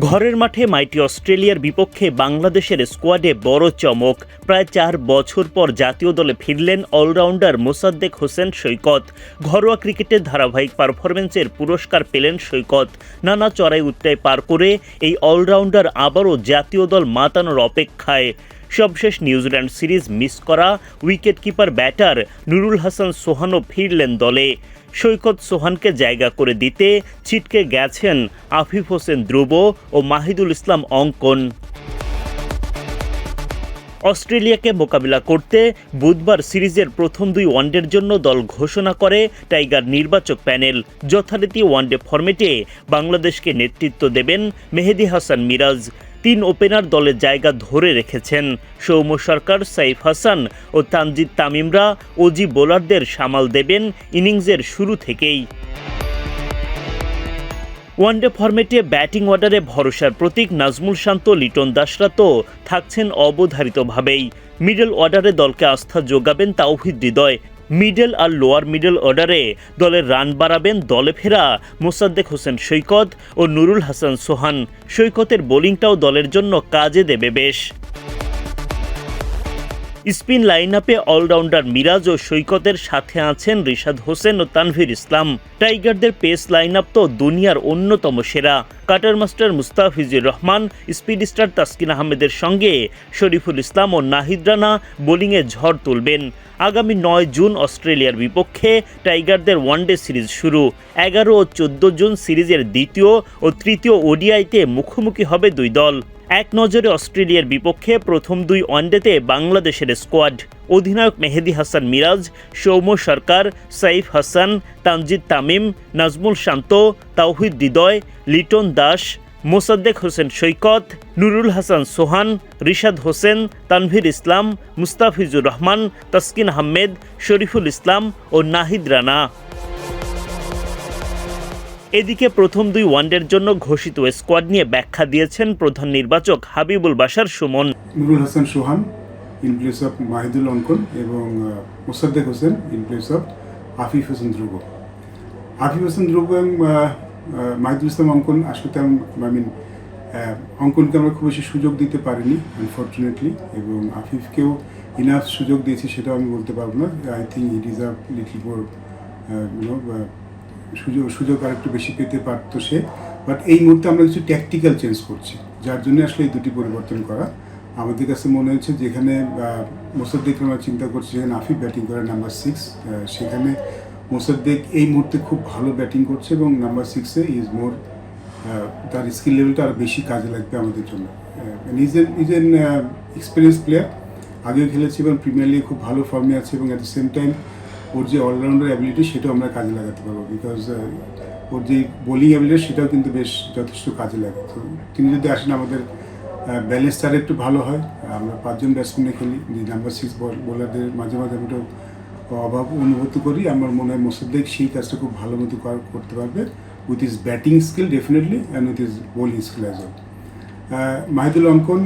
ঘরের মাঠে মাইটি অস্ট্রেলিয়ার বিপক্ষে বাংলাদেশের স্কোয়াডে বড় চমক। প্রায় 4 বছর পর জাতীয় দলে ফিরলেন অলরাউন্ডার মোসাদ্দেক হোসেন সৈকত। ঘরোয়া ক্রিকেটের ধারাবাহিক পারফরম্যান্সের পুরস্কার পেলেন সৈকত। নানা চড়াই উতরাই পার করে এই অলরাউন্ডার আবারও জাতীয় দল মাতানোর অপেক্ষায়। সবশেষ নিউজিল্যান্ড সিরিজ মিস করা wicketkeeper batter Nurul Hasan সোহানও ফিরলেন দলে। সৈকত সোহানকে জায়গা করে দিতে ছিটকে গেছেন আফিফ হোসেন ধ্রুব ও মাহিদুল ইসলাম অঙ্কন। অস্ট্রেলিয়াকে মোকাবিলা করতে বুধবার সিরিজের প্রথম 2 ওয়ানডের জন্য দল ঘোষণা করে টাইগার নির্বাচক প্যানেল। যথারীতি ওয়ানডে ফরম্যাটে বাংলাদেশকে নেতৃত্ব দেবেন মেহেদী হাসান মিরাজ। 3 ওপেনার দলের জায়গা ধরে রেখেছেন। সৌম্য সরকার, সাইফ হাসান ও তানজিদ তামিমরা অজি বোলারদের সামাল দেবেন ইনিংসের শুরু থেকেই। ওয়ানডে ফরম্যাটে ব্যাটিং অর্ডারে ভরসার প্রতীক নাজমুল শান্ত, লিটন দাসরা তো থাকছেন অবধারিতভাবেই। মিডল অর্ডারে দলকে আস্থা যোগাবেন তাওহিদ হৃদয়। মিডল আর লোয়ার মিডল অর্ডারে দলের রান বাড়াবেন দলে ফেরা মোসাদ্দেক হোসেন সৈকত ও নুরুল হাসান সোহান। সৈকতের বোলিংটাও দলের জন্য কাজে দেবে বেশ। স্পিন লাইনআপে অলরাউন্ডার মিরাজ ও সৈকতের সাথে আছেন রিশাদ হোসেন ও তানভীর ইসলাম। টাইগারদের পেস লাইনআপ তো দুনিয়ার অন্যতম সেরা। Cutter master Mustafizur Rahman, speed star Taskin আহমেদের সঙ্গে শরীফুল ইসলাম ও নাহিদ রানা বোলিংয়ে ঝড় তুলবেন। আগামী 9 জুন অস্ট্রেলিয়ার বিপক্ষে টাইগারদের ওয়ানডে সিরিজ শুরু। 11 ও 14 জুন সিরিজের দ্বিতীয় ও তৃতীয় ওডিআইতে মুখোমুখি হবে 2 দল। এক নজরে অস্ট্রেলিয়ার বিপক্ষে প্রথম 2 ওয়ানডেতে বাংলাদেশের স্কোয়াড। অধিনায়ক মেহেদী হাসান মিরাজ, সৌম্য সরকার, সাইফ হাসান, তানজিদ তামিম, নাজমুল শান্ত, তাওহিদ হৃদয়, লিটন দাস, মোসাদ্দেক হোসেন সৈকত, নুরুল হাসান সোহান, রিশাদ হোসেন, তানভীর ইসলাম, মুস্তাফিজুর রহমান, তাসকিন আহমেদ, শরীফুল ইসলাম ও নাহিদ রানা। এদিকে প্রথম 2 ওয়ানডের জন্য ঘোষিত স্কোয়াড নিয়ে ব্যাখ্যা দিয়েছেন প্রধান নির্বাচক Habibul Bashar Sumon. Nurul Hasan Sohan in place of Mahidul Ankon এবং Mosaddek Hossain in place of Afif Hossain Dhruba. Afif Hossain Dhruba এবং মাহিদুল ইসলাম অঙ্কন আসলে অঙ্কনকে আমরা খুব বেশি সুযোগ দিতে পারিনি আনফর্চুনেটলি, এবং আফিফকেও ইনাফ সুযোগ দিয়েছি সেটাও আমি বলতে পারবো না। I think it is a little more সুযোগ আর একটু বেশি পেতে পারতো সে। বাট এই মুহূর্তে আমরা কিছু ট্যাকটিক্যাল চেঞ্জ করছি, যার জন্য আসলে এই 2টি পরিবর্তন করা। আমাদের কাছে মনে হচ্ছে যেখানে মোসাদ্দেক আমরা চিন্তা করছি যেখানে আফিফ ব্যাটিং করে নাম্বার 6, সেখানে মোসাদ্দেক এই মুহূর্তে খুব ভালো ব্যাটিং করছে এবং নাম্বার 6-এ ইজ মোর, তার স্কিল লেভেলটা আরও বেশি কাজে লাগবে আমাদের জন্য। ইজ এন এক্সপিরিয়েন্স প্লেয়ার, আগেও খেলেছে এবং প্রিমিয়ার লিগে খুব ভালো ফর্মে আছে, এবং অ্যাট দ্য সেম টাইম ওর যে অলরাউন্ডার অ্যাবিলিটি সেটাও আমরা কাজে লাগাতে পারবো, বিকজ ওর যে বোলিং অ্যাবিলিটি সেটাও কিন্তু বেশ যথেষ্ট কাজে লাগে। তো তিনি যদি আসেন আমাদের ব্যালেন্সটা আর একটু ভালো হয়। আমরা 5 জন ব্যাটসম্যানে খেলি, যে নাম্বার 6 বোলারদের মাঝে মাঝে আমরা অভাব অনুভূতি করি। আমার মনে হয় মোসাদ্দেক সেই কাজটা খুব ভালো মতো করতে পারবে with is batting skill definitely and with is bowling skill as well. Mahidul অঙ্কন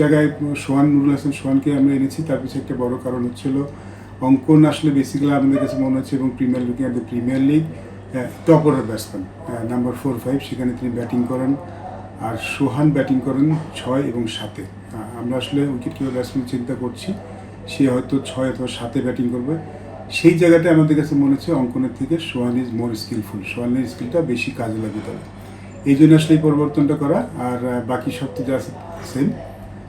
জায়গায় নুরুল হাসান সোহানকে আমরা এনেছি, তার পিছনে একটা বড় কারণ হচ্ছিল অঙ্কন আসলে বেসিক্যালি আমাদের কাছে মনে হচ্ছে, এবং premier league top order batsman number 4-5, সেখানে তিনি ব্যাটিং করেন, আর সোহান ব্যাটিং করেন 6 এবং 7-এ। আমরা আসলে উইকেট কিপার ব্যাটসম্যান চিন্তা করছি, সে হয়তো 6 অথবা 7-এ ব্যাটিং করবে। সেই জায়গাটায় আমাদের কাছে মনে হচ্ছে অঙ্কনের থেকে সোহান ইজ মোর স্কিলফুল, সোহানের স্কিলটা বেশি কাজে লাগবে তাহলে, এই জন্য আসলে এই পরিবর্তনটা করা। আর বাকি সব তো যা আছে সেম।